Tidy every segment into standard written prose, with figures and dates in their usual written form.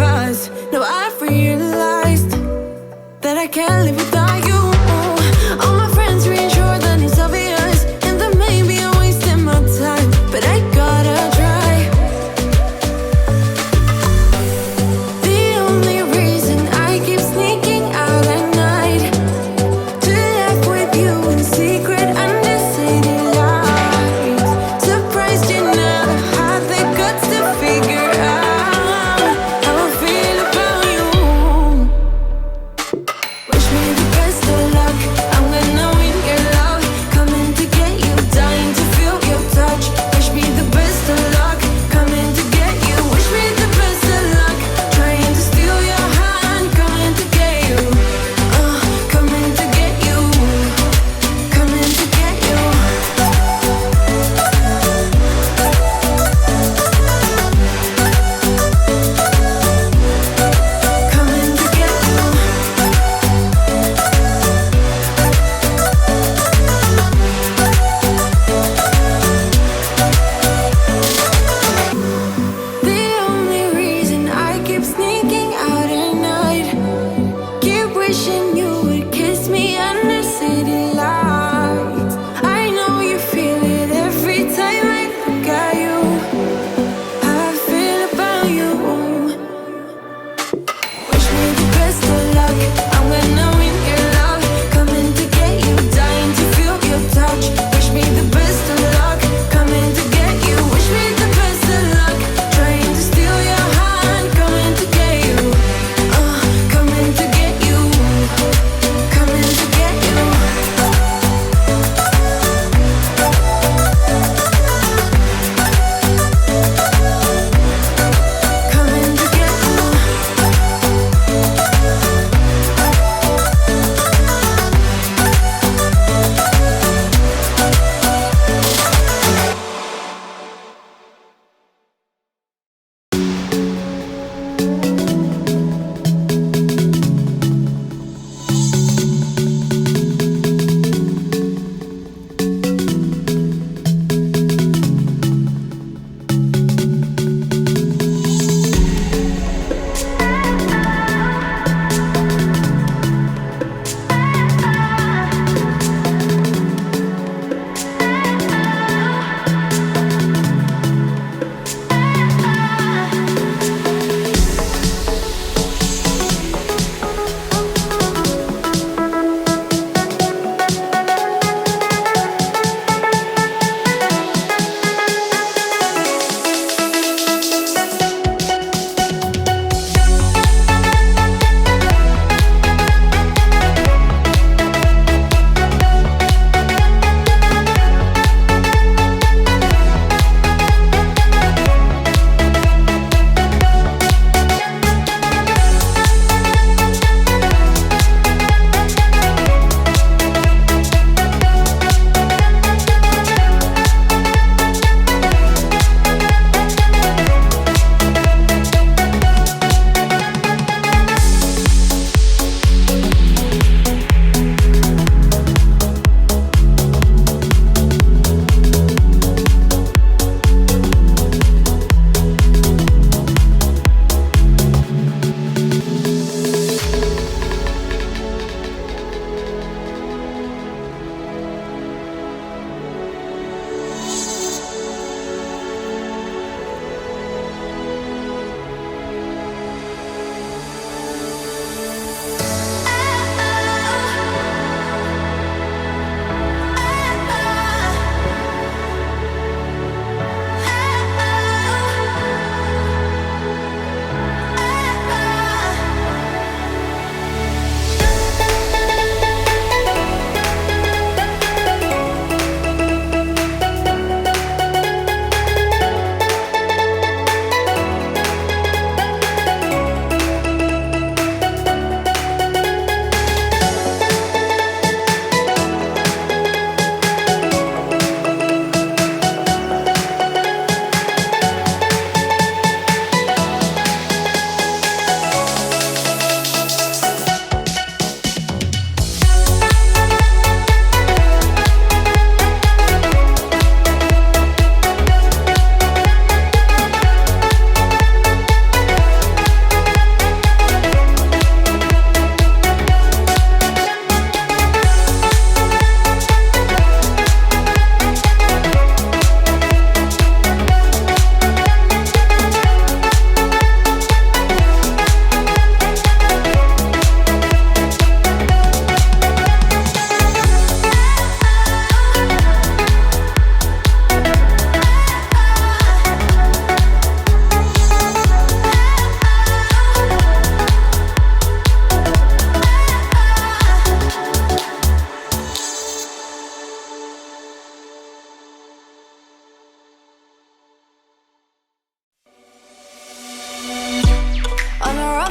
us. Now I've realized that I can't live without you. All my friends reassure that it's obvious, and that maybe I'm wasting my time, but I gotta try. The only reason I keep sneaking out at night to laugh with you in secret under city lights. Surprised you never had the guts to figure out how I feel about you. Wish me the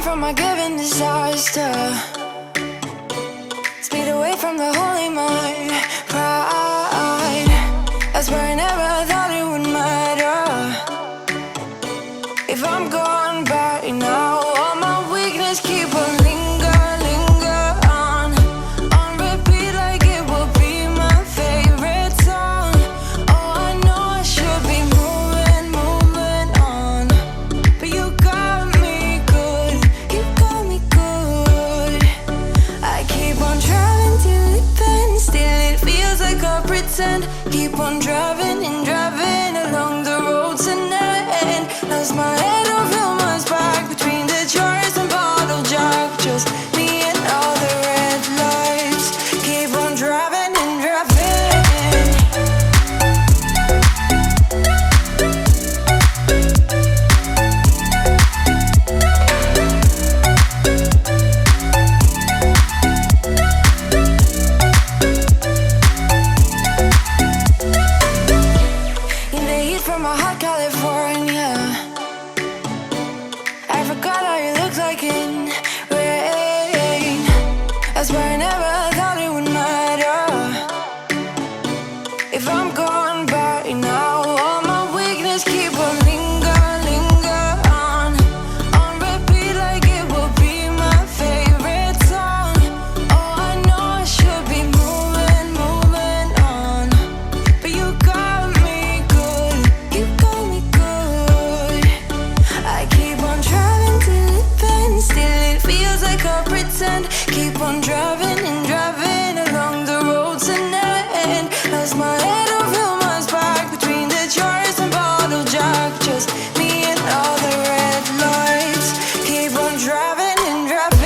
run from my given disaster. Speed away from the holy mind. Pride. I swear I never thought it would matter. If I'm gone by now, all my weakness keep on linger on repeat like it will be my favorite song. Oh, I know I should be moving on, but you got me good, you got me good. I keep on driving till it bends, still it feels like I pretend. Keep on driving and driving along the road to never end. Lost my head over my back between the jars and bottle jack. Just me and all the red lights. Keep on driving and driving. In the heat from a hot California, I forgot how you look like in rain. I swear I never thought it would matter. If I'm gone by now, all my weakness keep on linger on repeat like it will be my favorite song. Oh, I know I should be moving on, but you got me good, you got me good. I keep on driving till it bends, still it feels like I pretend. Keep on driving and driving along the road to never end. Lost my head over my back between the jars and bottle jack. Just me and all the red lights. Keep on driving and driving.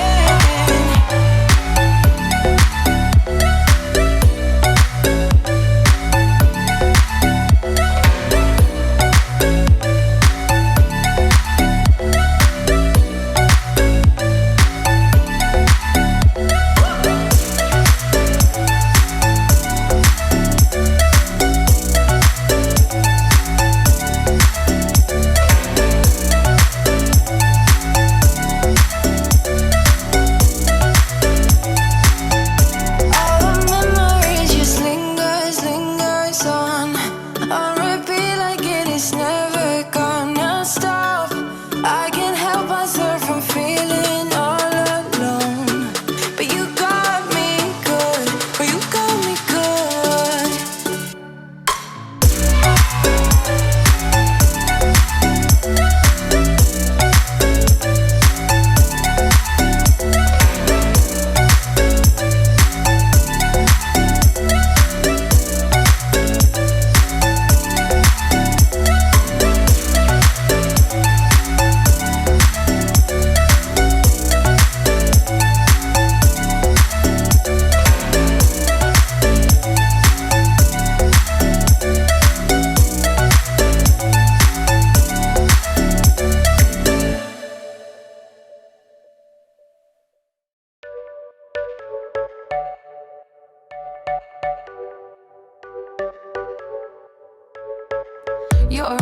All the memories just lingers on repeat like it is never gonna stop. I can't help myself from feeling all alone, but you got me good, but you got me good. You're